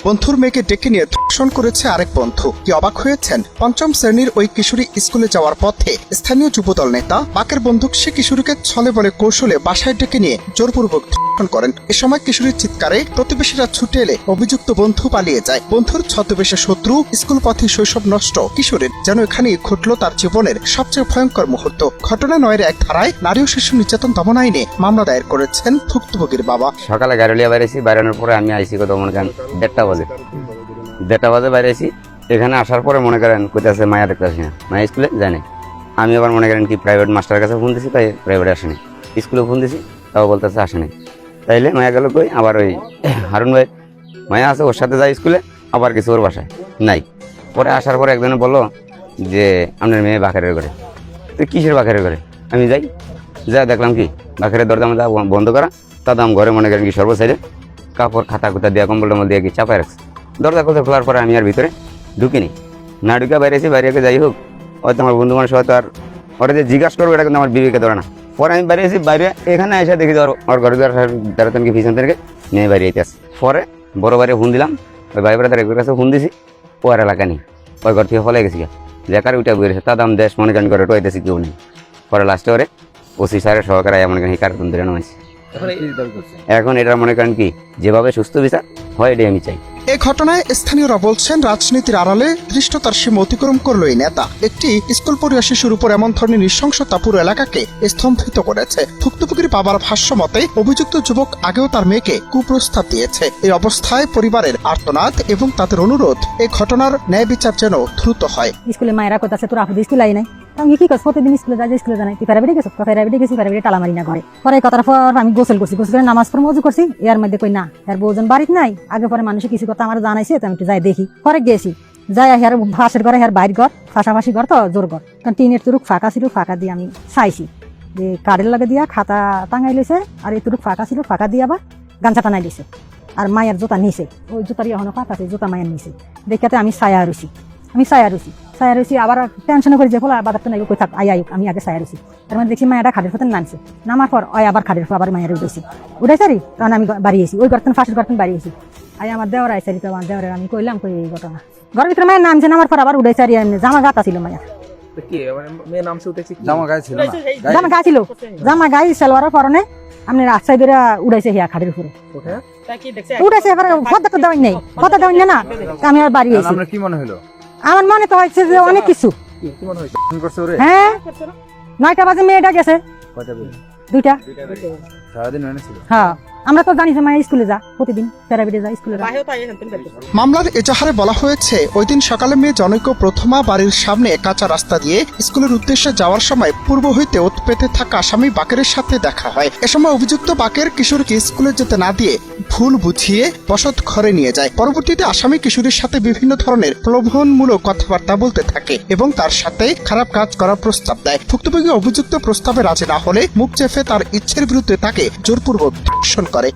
বন্ধুর মেয়েকে ডেকে নিয়ে ধর্ষণ করেছে আরেক বন্ধু। কি অবাক হয়েছেন? পঞ্চম শ্রেণীর ওই কিশোরী স্কুলে যাওয়ার পথে স্থানীয় যুবদল নেতা বাকের বন্দুক সে কিশোরীকে ছলে বলে কৌশলে বাসায় ডেকে নিয়ে জোরপূর্বক ধর্ষণ করেন। এ সময় কিশোরীর চিৎকারে প্রতিবেশীরা ছুটে এলে অভিযুক্ত বন্ধু পালিয়ে যায়। বন্ধুর ছদ্মবেশে শত্রু, স্কুল পথে শৈশব নষ্ট কিশোরীর যেন এখানেই ঘটল তার জীবনের সবচেয়ে ভয়ঙ্কর মুহূর্ত। ঘটনা 9-এর এক ধারায় নারী ও শিশু নির্যাতন দমন আইনে মামলা দায়ের করেছেন ভুক্তভোগীর বাবা। সকালে গাড়িয়া বাইরেছি, বাইরানোর পরে আমি আইসি কত মনে করেন 1:30 বাজে বাইরেছি। এখানে আসার পরে মনে করেন কোথায় মায়া দেখতে আসি না, মায়া স্কুলে যায় না। আমি আবার মনে করেন কি প্রাইভেট মাস্টারের কাছে ফোন দিছি, তাই প্রাইভেটে আসেনি। স্কুলে ফোন দিছি, তাও বলতেছে আসেনি। তাইলে মায়া গেল কই, আবার ওই হারুন ভাই মায়া আছে, ওর সাথে যায় স্কুলে, আবার কিছু ওর বাসায় নাই। পরে আসার পরে একজনে বললো যে আপনার মেয়ে বাকেরের ঘরে। তো কিসের বাকেরের ঘরে? আমি যাই, যা দেখলাম কি বাকেরের দরজা বন্ধ করা, তাদাম ঘরে মনে করেন কি সর্বসাইডে কাপড় খাতা খুতা দিয়ে কম্বল টম্বল দিয়ে কি চাপায় রাখছে। দরজা খুলতে খোলার পরে আমি আর ভিতরে ঢুকিনি, না ঢুকে বাইরেছি। বাইরে যাই হোক, হয়তো আমার বন্ধু মানুষ হয়তো আর ওরা যে জিজ্ঞাসা করবো এটা কিন্তু আমার বিবেকে ধরে না। পরে আমি বাইরে এসেছি, বাইরে এখানে এসে দেখি ওর ঘরে দ্বারা কি পিছন থেকে নিয়ে বাইরে যেতে আসে। পরে বড় বাইরে ফোন দিলাম, ওই ভাই ব্রাদার একবার কাছে ফোন দিছি, ও আর এলাকা নেই, ওই ঘর থেকে ফলে গেছি লেখার উঠে বেরিয়েছে। তা দাম দেশ মনে করেন করে টোয়াইতেছি কেউ নেই। পরে লাস্টে ওরে ওসি স্যারের সহকারে মনে করেন এই কার্টুন ধরে নামাইছে। এখন এটা মনে করেন কি যেভাবে সুস্থ বিচার হয় এটাই আমি চাই। এ ঘটনায় স্থানীয়রা বলছেন রাজনীতির আড়ালে ধৃষ্টতার সীমা অতিক্রম করল এই নেতা। একটি স্কুল পড়ুয়া শিশুর উপর এমন ধরনের নৃশংসতা পুরো এলাকাকে স্তম্ভিত করেছে। ভুক্তভোগীর বাবার ভাষ্য মতে অভিযুক্ত যুবক আগেও তার মেয়েকে কুপ্রস্তাব দিয়েছে। এই অবস্থায় পরিবারের আর্তনাদ এবং তাদের অনুরোধ এই ঘটনার ন্যায় বিচার যেন দ্রুত হয়। স্কুলে মায়েরা কোথাছে তোর আপু স্কুল আই নাই, আমি কি করছি প্রতিদিন স্কুলে যাই, স্কুলে জানাই তুই ফেরাবেড়ে গেছো, ফেরাবেড়ে গেছি, ফেরাবেড়ে টালা মারি না ঘরে। পরে কথার পর আমি গোসল করছি, গোসল করে নামাজ পড়ে মজু করছি। এর মধ্যে কই না এর বউজন বাড়িতে নাই। আগে পরে মানুষে কিছু কথা আমার জানাইছে, তো আমি একটু যাই দেখি। পরে গেছি, যাই হের ফাঁসের ঘরে হের বাইর ঘর, ফাঁসাফাঁসি ঘর তো জোর ঘর, কারণ টিনের তুরুক ফাঁকা ছিল, ফাঁকা দিয়ে আমি চাইছি যে কাঠের লাগে দিয়া খাতা টাঙাই লইছে, আর এই তুরুক ফাঁকা ছিল, ফাঁকা দিয়ে আবার গাঞ্চা টানাই দিছে। আর মায়ের জুতা নিছে, ওই জুতারই এখনো ফাঁকা আছে, জুতা মায়ের নিছে। দেখাতে আমি ছায়া রয়েছি, আবার টেনশন করে যে ফলে বাজারটা নাই কই থাক আই আমি আগে ছায়া রয়েছি। তার মানে দেখছি মায়েরা খাটের ফতে নামছে, নামার পর আবার খাটের আবার মায়ের উঠেছি তখন আমি বাড়িয়েছি, ওই গর্তন ফাঁসের গর্তন বাড়িয়েছি। আমার দেওয়ার আইসারি, তো আমার দেওয়ার আমি কইলাম কই এই ঘটনা ঘরের ভিতরে মায়ের নামছে, নামার পর আবার উঠেছে। আর জামা গাতা ছিল মায়ের, জামা গাই সালোয়ারের পরনে আপনি রাস্তায় ধরে উড়াইছে হিয়া খাটের উপরে উঠেছে। এবার কথা দেওয়াই নেই, কথা দেওয়াই না, আমি আর বাড়িয়েছি। কি মনে হলো? আমার মনে তো হয়েছে যে অনেক কিছু। হ্যাঁ, 9টা বাজে মেয়েটা গেছে, 2টা সারাদিন এনেছিল। হ্যাঁ, আমরা তো জানি যে মায়ের স্কুলে যা, প্রতিদিন প্যারাবিডে যা স্কুলে। মামলার এজাহারে বলা হয়েছে ওই দিন সকালে মেয়ে জনৈক প্রথমা বাড়ির সামনে কাঁচা রাস্তা দিয়ে স্কুলের উদ্দেশ্যে যাওয়ার সময় পূর্ব হইতে ওত পেতে থাকা আসামি বাকেরের সাথে দেখা হয়। এ সময় অভিযুক্ত বাকের কিশোরকে স্কুলে যেতে না দিয়ে ভুল বুঝিয়ে বসত ঘরে নিয়ে যায়। পরবর্তীতে আসামি কিশোরীর সাথে বিভিন্ন ধরনের প্রলোভনমূলক কথাবার্তা বলতে থাকে এবং তার সাথে খারাপ কাজ করার প্রস্তাব দেয়। ভুক্তভোগী অভিযুক্ত প্রস্তাবে রাজি না হলে মুখ চেপে তার ইচ্ছের বিরুদ্ধে তাকে জোরপূর্বক ধর্ষণ করে।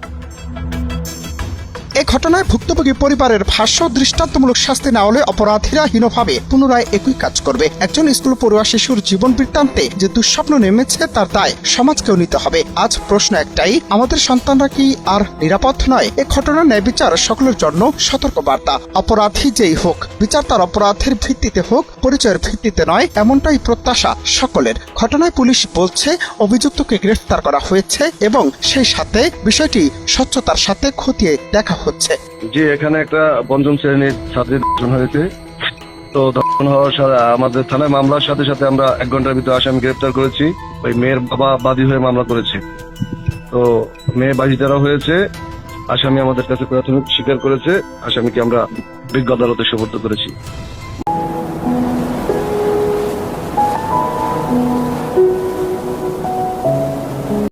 এই ঘটনায় ভুক্তভোগী পরিবারের ভাষ্য, দৃষ্টান্তমূলক শাস্তি না হলে অপরাধীরা হীনভাবে পুনরায় একই কাজ করবে। একজন স্কুল পড়ুয়া শিশুর জীবন বৃত্তান্তে যে দুঃস্বপ্ন নেমেছে তার দায় সমাজকেও নিতে হবে। আজ প্রশ্ন একটাই, আমাদের সন্তানরা কি আর নিরাপদ নয়? এই ঘটনার ন্যায় বিচার সকলের জন্য সতর্ক বার্তা। অপরাধী যেই হোক, বিচার তার অপরাধের ভিত্তিতে হোক, পরিচয়ের ভিত্তিতে নয়, এমনটাই প্রত্যাশা সকলের। ঘটনায় পুলিশ বলছে অভিযুক্তকে গ্রেফতার করা হয়েছে এবং সেই সাথে বিষয়টি স্বচ্ছতার সাথে খতিয়ে দেখা হচ্ছে। যে এখানে একটা পঞ্চম শ্রেণীর ছাত্রী ধর্ষণ হয়েছে, তো ধর্ষণ হওয়ার সাথে আমাদের থানায় মামলার সাথে সাথে আমরা 1 ঘন্টার ভিতরে আসামি গ্রেফতার করেছি। ওই মেয়ের বাবা বাদী হয়ে মামলা করেছে, তো মেয়ে বাদী যারা হয়েছে আসামি আমাদের কাছে প্রাথমিক স্বীকার করেছে, আসামিকে আমরা বিজ্ঞ আদালতে সোপর্দ করেছি।